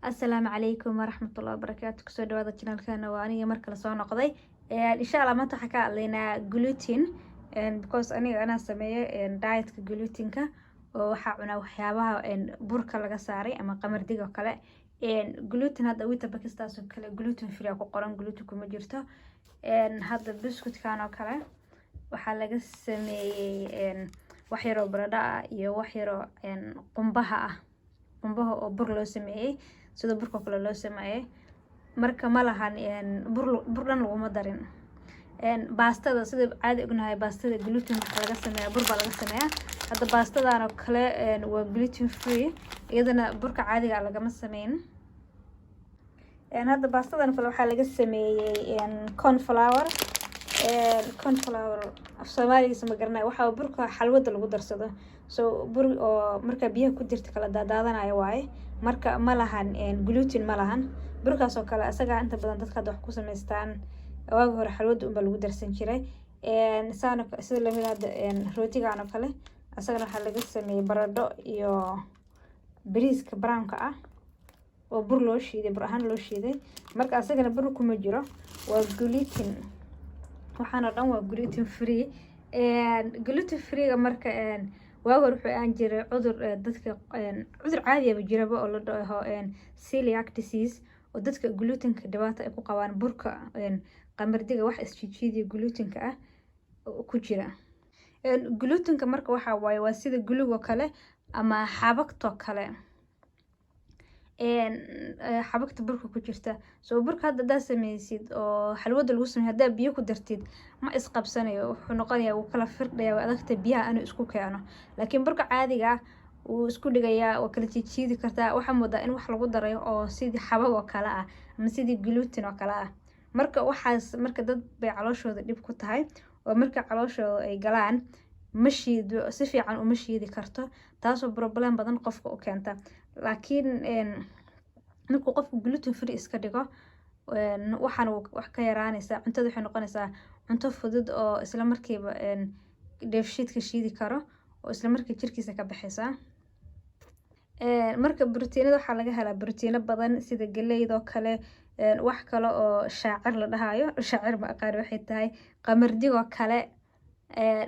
السلام عليكم ورحمة الله وبركاته. كسو دوادا channelkana waa aniga mar kale soo noqday insha Allah maanta waxaan ka hadlaynaa gluten because aniga ana sameeyo dietka glutenka oo waxa cunaa waxyaabaha burka laga saaray ama qamardiga kale gluten hadda wita bakistaas oo kale gluten free ku qoran gluten kuma jirto hadda buskutkan oo kale waxa laga sameeyay wax yar oo barada iyo wax yar oo qumbaha oo bur loo sameeyay sida burka kale loo sameeyay marka ma lahan bur dhan lagu darin baastada sida caadi ognahay baastada gluten waxa laga sameeyaa bur baa laga sameeyaa hadda baastadan oo kale waa gluten free iyadana burka caadiga laga ma sameeyin hadda baastadan kale waxa laga sameeyay corn flour af Soomaaliga ma garanay waxa burka xalwada lagu darsado so bur oo marka biyaha ku dirta kala daadanayo waay marka ma lahan gluten ma lahan burkaas oo kale asaga inta badan dadka wax ku sameystaan waagi hore xalwada unba lagu darsan jiray sida lamid ah rootigan oo kale asagana waxa laga sameeyay barado iyo bariiska brownka ah oo bur loo shiiday bur ahaan loo shiiday marka asagana bur kuma jiro waa gluten waxaana dhan waa gluten free marka waagi hore wuxuu aan jiray cudur dadka cudur caadi ah jiraba oo la dhaho celiac disease oo dadka glutenka dhibaato ay ku qabaan burka qamardiga wax isjijiidiyo glutenka ah ku jira glutenka marka waxa waaye waa sida glugo kale ama xabagto kale xabagta burka ku jirta soo burka hadda sameysid oo xalwada lagu sameeyo hadda biyo ku dartid ma isqabsanayo wuxuu noqonayaa uu kala firdhayaa adagta biyaha aanu isku keeno laakiin burka caadiga uu isku dhigayaa oo kala jijiidi kartaa waxa moodaa in wax lagu darayo oo sidii xabag oo kale ah ama sidii gluten oo kale ah marka waxaas marka dad bay calooshooda dhib ku tahay oo marka calooshooda ay galaan ma shiido si fiican uma shiidi karto taasoo problem badan qofka u keenta laakiin markuu qofku gluten free iska dhigo waxaan wax ka yaraanaysa cuntada waxay noqonaysaa cunto fudud oo isla markiiba dheefshiidka shiidi karo oo isla markii jirkiisa ka baxaysa marka borotiinada waxa laga helaa borotiino badan sida galleyda kale wax kale oo shaacir la dhahayo shaacir ma aqaan waxay tahay qamardiga kale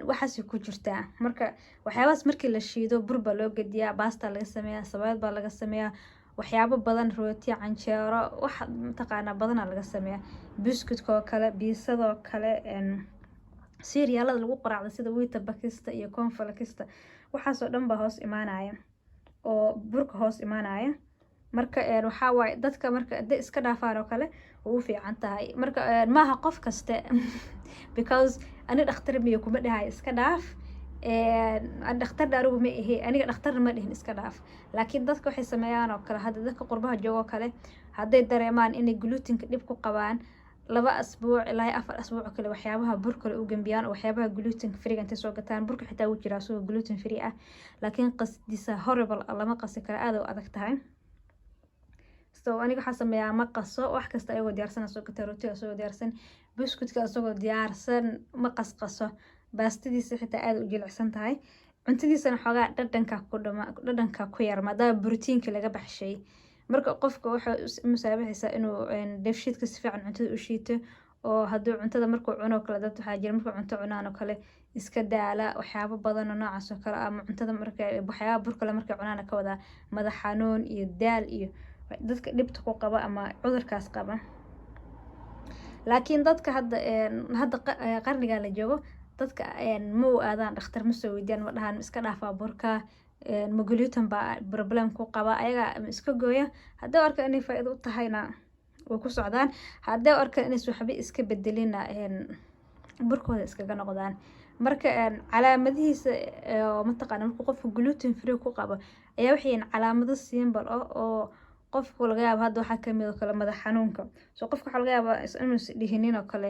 waxaas ku jirtaa marka waxyaabaas markii la shiido bur baa loo gediyaa baasta laga sameeyaa sabaayad baa laga sameeyaa waxyaabo badan rooti canjeero wax taqaana badan laga sameeyaa biscuitka oo kale biisada kale cerealada lagu quraacdo sida wheat bakista iyo cornflakesta waxaas oo dhan baa hoos imaanaya oo burka hoos imaanaya marka waxa waay dadka marka iska dhaafaan oo kale uu fiican tahay marka maaha qof kaste because ani dhakhtar miyo kuma dhahay iska dhaaf aan dhakhtar daarugu ma ahe aniga dhakhtar ma dhihin iska dhaaf laakiin dadka waxay sameeyaan oo kale hadda dadka qurbaha joogo kale hadday dareemaan inay glutenka dhib ku qabaan 2 asbuuc ilaa 4 asbuuc kale waxyaabaha burka u gambiyaan oo waxyaabaha gluten free inta soo gataan burka xitaa uu jiraa soo gluten free ah laakiin qasdiisa horrible lama qasi karo aad u adag tahay so aniga waxa sameeyaa ma qaso wax kasta ayagoo diyaarsan soo gata rootiga soo diyaarsan biscuitka asagoo diyaarsan ma qasqaso baastadiisa xitaa aad u jilicsan tahay cuntadiisana xogaa dhadhanka ku yar maadaama borotiinka laga baxshay marka qofka waxa musaabaxaysa inuu dheefshiidka si fiican cuntada u shiito oo hadduu cuntada markuu cuno kala dad waxa jira markuu cunto cunaan oo kale iska daala waxyaabo badan oo noocaas oo kale ama cuntada marka waxyaabo burka la markay cunaan ka wada madax xanuun iyo daal iyo dadka dhibta ku qaba ama cudurkaas qaba laakiin dadka hadda qarniga la joogo dadka ma u aadaan dhakhtar ma soo weydiyaan ma dhahan iska dhaafaa burka ma gluten baa problem ku qaba ayaga iska gooya haddii arka inay faa'iido u tahayna way ku socdaan haddii arka inay waxba iska bedelina burkooda iskaga noqdaan marka calaamadihiisa oo mataqaana markuu qofku gluten free ku qabo ayaa waxay calaamado symbol oo qofku laga yaabo hadda waxa kamid oo kale madax xanuunka soo qofku waxa laga yaabaa inuu dhihinin oo kale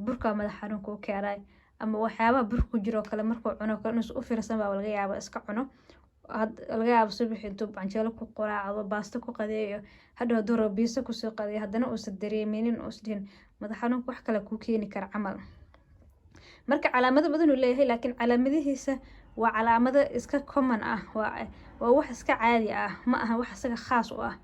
burka madax xanuunka u keenay ama waxyaabaha burku jiro kale markuu cuno kale inuu u fiirsan baa laga yaabaa iska cuno laga yaabo subaxii intuu canjeelo ku quraacdo baasto ku qadeeyo hadhow duro biisa ku soo qadeeyo haddana uusan dareeminin oo isdhin madax xanuunka wax kale ku keeni kara camal marka calaamado badan uu leeyahay laakiin calaamadihiisa waa calaamado iska common ah waa wax iska caadi ah ma aha wax isaga khaas u ah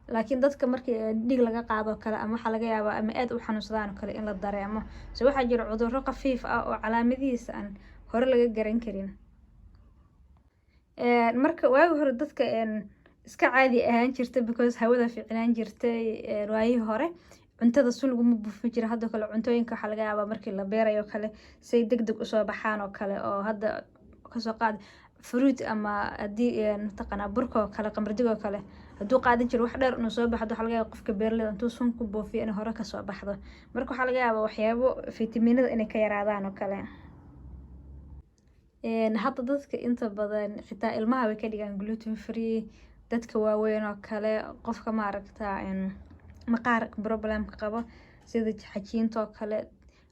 laakiin dadka markii dhiig laga qaado kale ama waxaa laga yaabaa ama aad u xanuunsadaan oo kale in la dareemo. So waxaa jira cudurro khafiif ah oo calaamadihiisa aan hore laga garan karin. marka waagi hore dadka iska caadi ahaan jirta because hawada fiicnaan jirtay waayihii hore cuntada sun laguma buufin jira. hadda kale cuntooyinka waxaa laga yaabaa markii la beerayo kale say degdeg usoo baxaan oo kale, oo hadda kasoo qaad fruit ama haddii mataqaanaa burka oo kale, qamadiga oo kale hadduu qaadan jiro wax dheer inuu soo baxdo, waxaa laga yaabaa qofka beeraleyda intuu sun ku buufiyo inay hore kasoo baxdo. marka waxaa laga yaabaa waxyaabo fitamiinada inay ka yaraadaan oo kale. hadda dadka inta badan xitaa ilmaha way ka dhigaan gluten free. dadka waaweyn oo kale, qofka maaragtaa maqaar problemka qabo sida xajiinta oo kale,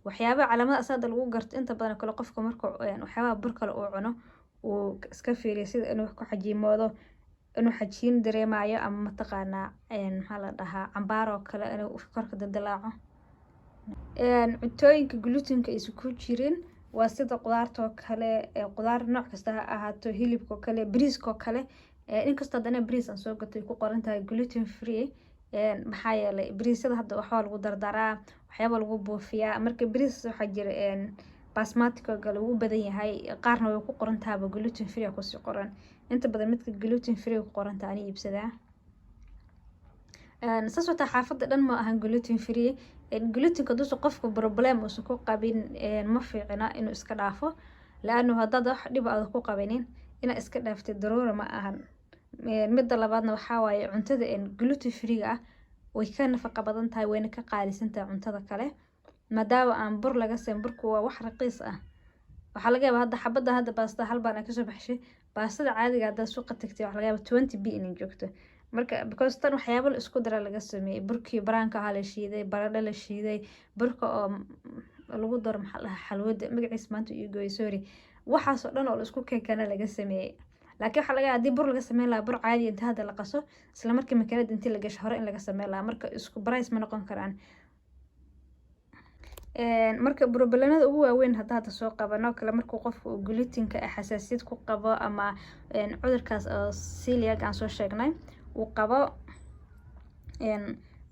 waxyaabaha calaamada asaada lagu garto inta badan kale qofka marka waxyaabaha bur kale uu cuno uu iska fiiriyo sida inuu ku xajiimoodo, inuu xajiin dareemayo ama mataqaanaa maxaa la dhahaa cambaar oo kale inuu korka dildilaaco. cuntooyinka glutenka aysan ku jirin waa sida qudaarta oo kale, qudaar nooc kasta ha ahaato, hilibka oo kale, bariiska oo kale. inkastoo haddana bariis aan soo gatay ku qoran tahay gluten free, maxaa yeelay bariisyada hadda waxbaa lagu dardaraa, waxyaaba lagu buufiyaa. marka bariis waxaa jira basmati oo kale uu badan yahay, qaarna way ku qoran tahayba gluten free kusii qoran. inta badan midka gluten free ku qoran tahay ani iibsadaa. saas wata xaafadda dhan ma ahan gluten free. glutenka dusu qofka problem uusan ku qabin ma fiicna inuu iska dhaafo, laannu haddaad wax dhib aad ku qabinin inaa iska dhaaftay daruura ma ahan. midda labaadna waxaa waaye cuntada gluten free ah way ka nafaqa badan tahay, wayna ka qaalisan tahay cuntada kale, maadaama aan bur laga sameyn. burku waa wax raqiis ah. waxaa laga yaabaa hadda xabadda hadda baasta hal baan kasoo baxshay, baastada caadiga haddaad suuqa tagtay waxaa laga yaabaa 20 inay joogto. marka because tan waxyaabo la isku dara laga sameeyey, burkii baraanka ahaa la shiiday, baradho la shiiday, burka oo lagu daro maxaa la dhahaa xalwada, magaciisa maanta iyo gooy sorry, waxaas oo dhan oo la isku keekana laga sameeyey. laakiin waxaa laga yaabaa haddii bur laga sameyn lahaa bur caadi inta hadda la qaso isla markii makiinada intii la gasho hore in laga sameyn lahaa, marka isku price ma noqon karaan. marka problemada ugu waaweyn hadda soo qabano kale markuu qofku glutenka xasaasiyad ku qabo ama cudurkaas oo celiac aan soo sheegnay uu qabo,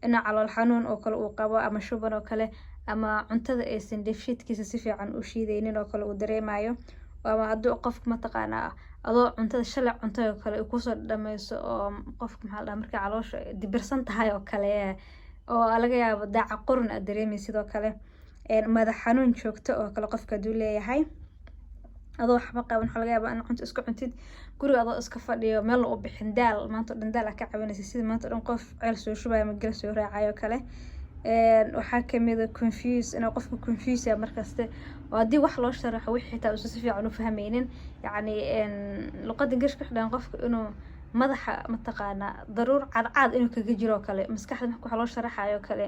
ina calool xanuun oo kale uu qabo, ama shuban oo kale, ama cuntada aysan dheefshiidkiisa si fiican u shiidaynin oo kale uu dareemayo, ama hadduu qofka mataqaanaa adoo cuntada shalay cuntada oo kale kusoo dhamayso oo qofka maxaa la dhahaa markay caloosha dibirsan tahay oo kale, oo laga yaabo daaca qurun aad dareemaysid sidoo kale. madax xanuun joogto oo kale qofka haduu leeyahay, adoo waxba qaban waxaa laga yaabaa in cunto iska cuntid guriga adoo iska fadhiyo meel u bixin daal, maanta dhan daal ka caawinaysa sida maanta dhan qof ceel soo shubaya ama gal soo raacayo kale. waxaa kamid ah confuse, inuu qofku confuse yahay markaste, oo haddii wax loo sharaxo wixii xitaa uusan si fiican u fahmaynin, yacni luqadda gashka xidhan qofka inuu madaxa mataqaanaa daruur cadcad inuu kaga jiro oo kale, maskaxda marka wax loo sharaxayo kale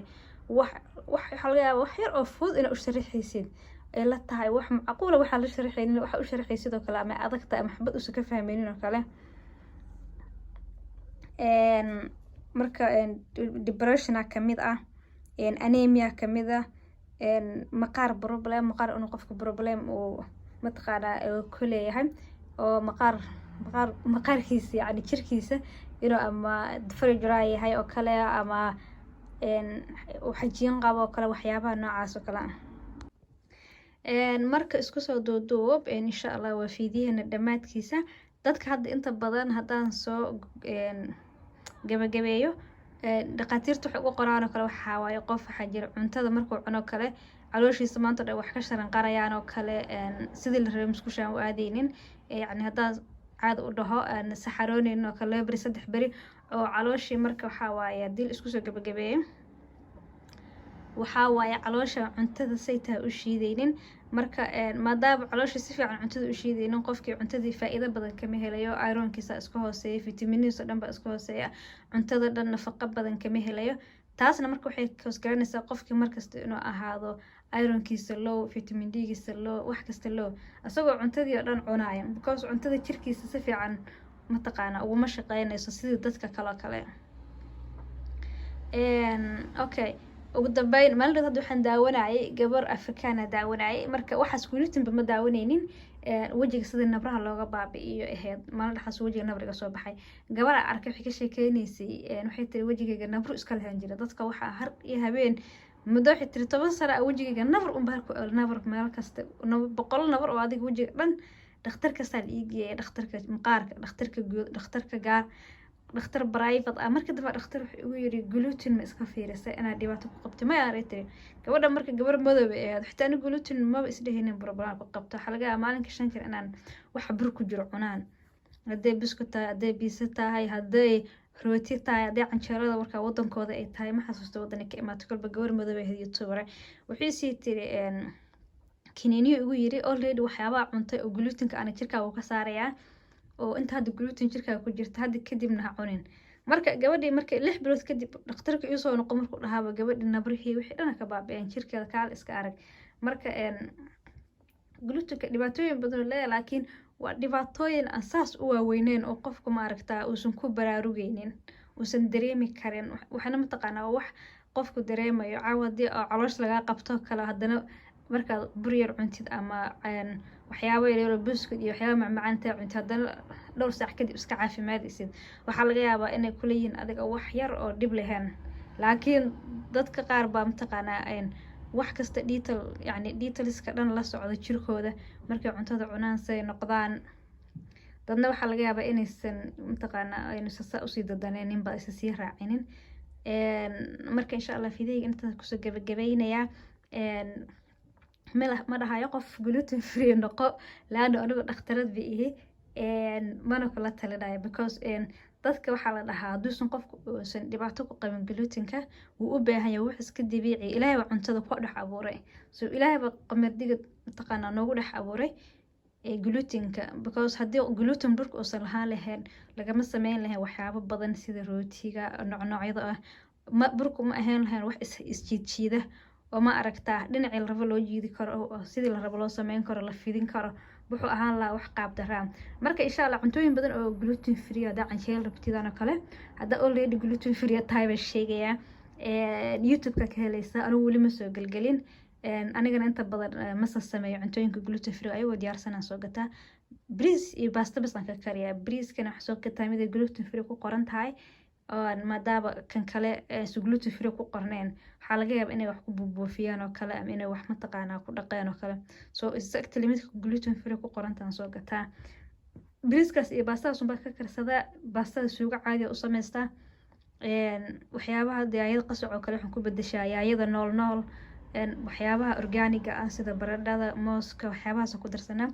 waxaa laga yaabaa wax yar oo fudud inaa u sharaxaysid ay la tahay wax macquula waxaa la sharaxaynin waxa u sharaxaysid oo kale ama adagta ama xabad uusan ka fahmaynin oo kale. marka depressiona kamid ah, anemia kamid ah, maqaar problem, maqaar inuu qofka problem uu mataqaanaa ku leeyahay, oo maqaarkiisa yacni jirkiisa inuu ama very dry yahay oo kale, ama uu xajiin qabo oo kale, waxyaabaha noocaas oo kale ah. marka isku soo duuduub insha Allah waa fiidiyeena dhammaadkiisa. dadka hadda inta badan haddaan soo gabagabeeyo, dhaqaatiirtu waxay ugu qoraan oo kale waxaa waaye qof waxaa jira cuntada markuu cuno kale calooshiisa maanta dhan wax ka sharan qarayaan oo kale, sidii la rabay musqushaan u aadaynin, yacni haddaan caadi u dhaho saxaroonaynin oo kale 2 beri 3 beri oo calooshii. marka waxaa waaye haddii la isku soo gabagabeeyo waxaa waaye caloosha cuntada say tahay u shiidaynin. marka maadaama caloosha si fiican cuntada u shiidaynin, qofkii cuntadii faa'iido badan kama helayo, ironkiisa iska hooseeya, fitamiinihiisa dhan baa iska hooseeya, cuntada dhan nafaqo badan kama helayo. taasna marka waxay koosgaranaysaa qofkii markasta inuu ahaado ironkiisa low, vitamin D-giisa low, wax kasta low, asagoo cuntadii oo dhan cunaya, because cuntada jirkiisa si fiican mataqaana uguma shaqeynayso sidii dadka kale. okay ugu dambeyn maalin hadda waxaan daawanayay gabar afrikaana daawanayay marka waxaas gluten ma daawanaynin wajiga sida nabraha looga baabi'iyo ahayd maalin dhaxaas wajiga nabriga soo baxay gabar arkay waxay ka sheekeynaysay waxay tiri wajigayga nabru iska lahaan jira dadka waxa har iyo habeen muddo waxay tiri 10 sano wajigayga nabr nabr meel kasta 100 nabr oo adiga wajiga dhan dhakhtar kasta la iigiyay dhakhtarka maqaarka dhakhtarka guud dhakhtarka gaar dhakhtar private marka dambe dhakhtar wuxuu ugu yiri gluten ma iska fiirisay inaa dhibaato ku qabtay ma yareetay gabadha marka gabar madow ah xitaa in gluten ma isdhehinin problem ku qabto waxa laga yaabaa maalinka 5 jeer inaan wax bur ku jiro cunaan haday biscuit tahay haday pizza tahay haday rooti tahay haday canjeerada marka wadankooda ay tahay ma xasuusto wadanka imaato kolba gabar madow ah YouTuber wuxuu sii tiri kiniiniyo ugu yiri already waxyaaba cuntay oo glutenka aan jirkaaga ka saaraya oo inta hadda gluten jirkaaga ku jirta hadda kadibna ha cunin marka gabadhii markay 6 bilood kadib dhakhtarka ii soo noqon markuu dhahaaba gabadhii nabrihii wixii dhan ka baabeen jirkeeda kaal iska arag marka glutenka dhibaatooyin badan leeyahay laakiin waa dhibaatooyin asaas u waaweyneen oo qofku ma aragtaa uusan ku baraarugaynin uusan dareemi karin waxana ma taqaanaa wax qofku dareemayo caawadi oo caloosh laga qabto kala hadana marka buryar cuntid ama waxyaabo yar buskud iyo waxyaabo macmacaan taa cuntid hadana dhowr saac kadib iska caafimaadaysid waxa laga yaabaa inay ku leeyihiin adiga wax yar oo dib lehen laakiin dadka qaar baa mataqaanaa wax kasta detailska dhan la socdo jirkooda markay cuntada cunaan say noqdaan dadna waxa laga yaabaa inaysan mataqaanaa aysan saa usii dadaneenin ba aysan sii raacinin marka insha Allah fiidayga inta ku soo gabagabeynaya ma dhahayo qof gluten free noqo laana anigu dhakhtarad biihi mana kula talinayo because dadka waxa la dhahaa haduusan qofku uusan dhibaato ku qabin glutenka wuu u baahan yahay wax iska dabiici ilaahay waa cuntada ku dhex abuuray so ilaahay ba qamardiga taqaana noogu dhex abuuray glutenka because hadii gluten burka oo salahaan lahayn lagama sameyn lahayn waxyaabo badan sida rootiga noocyada ah burku ma ahayn lahayn wax isjiidjiida oo ma aragtaa dhinacii la rabo loo jiidi karo sidii la rabo loo sameyn karo la fidin karo wuxuu ahaan lahaa wax qaab daraan marka insha Allah cuntooyin badan oo gluten free ah canjeel rabtidana kale hada already gluten free tahay ba sheegaya YouTube-ka ka helaysa anigu wali ma soo galgalin anigana inta badan ma sameeyo cuntooyinka gluten free ayagoo diyaarsan soo gataa bris iyo pasta bas aan ka kariyaa briskana wax soo gataa mid gluten free ku qoran tahay maadaaba kan kale gluten free ku qorneen waxa laga yaabaa inay wax ku buufiyaan oo kale ama inay wax mataqaanaa ku dhaqeen oo kale so exactly midka gluten free ku qorantaan soo gataa briskaas iyo baastada sunba ka karsada baastada suuga caadi u sameystaa waxyaabaha yaayada qasac oo kale waxaan ku bedeshaa yaayada nool waxyaabaha organiga ah sida baradhada mooska waxyaabahaas ku darsanaa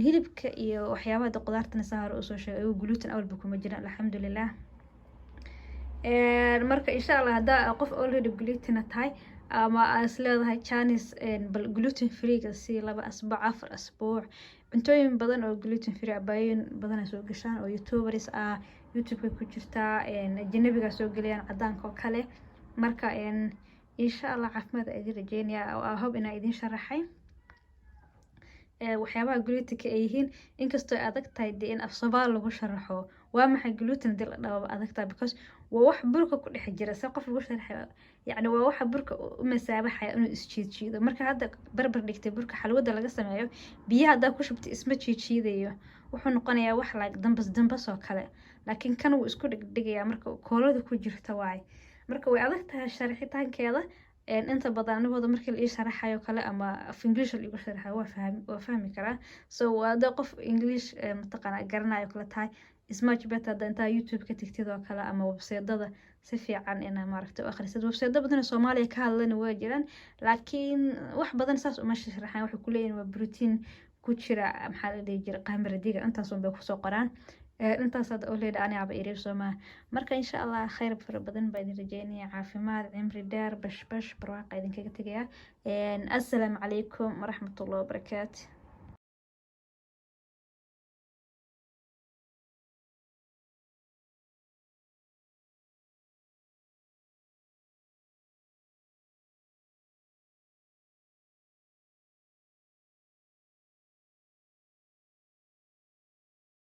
hilibka iyo waxyaabaha qudaartana saar oo soo sheegay gluten awalba kuma jiraan alxamdulillah marka insha Allah hada qof already gluten tahay ama as leedahay Chinese bal gluten free ga si 2 asbuuc 4 asbuuc cuntooyin badan oo gluten free abayn badan soo gashaan oo YouTubers YouTube ku jirta ajnabiga soo galiyaan cadaanka kale marka insha Allah caafimaad ay rajeynaya hope ina idin sharaxay waxyaabaha glutenka ay yihiin inkastoo adag tahay in af Soomaali lagu sharaxo waa maxay gluten dil dhaw adag tahay because waa wax burka ku dhex jira si qof lagu sharaxo yani waa wax burka u masaabaxay inuu isjiijiido marka hadda barbar dhigtay burka xalwada laga sameeyo biyaha hadda ku shubtay isma jiijiidayo wuxuu noqonayaa wax dambas oo kale laakiin kan uu isku dhigdhigaya marka koolada ku jirta waay marka way adag tahay sharxitaankeeda inta badan anigooda markii la ii sharaxayo kale ama af English la igu sharaxayo waa fahmi karaa so wada qof English mataqaana garanayo kala tahay is much better than ta YouTube ka tigtid oo kale ama website-dada si fiican ina maaragtay oo akhrisid website-da badan Soomaaliya ka hadlayna waa jiraan laakiin wax badan saas uma sharaxaan waxa ku leeyahay waa protein ku jira maxaa la dhihi jiray qamaradiga intaas oo bay ku soo qoraan intaas oo leeyahay ani aba iriir Soomaa marka insha Allah khayr fara badan baa idin rajeynaya caafimaad cimri dheer bash barwaaqo idin kaga tagaya assalaamu calaykum waraxmatullaahi wabarakaatuh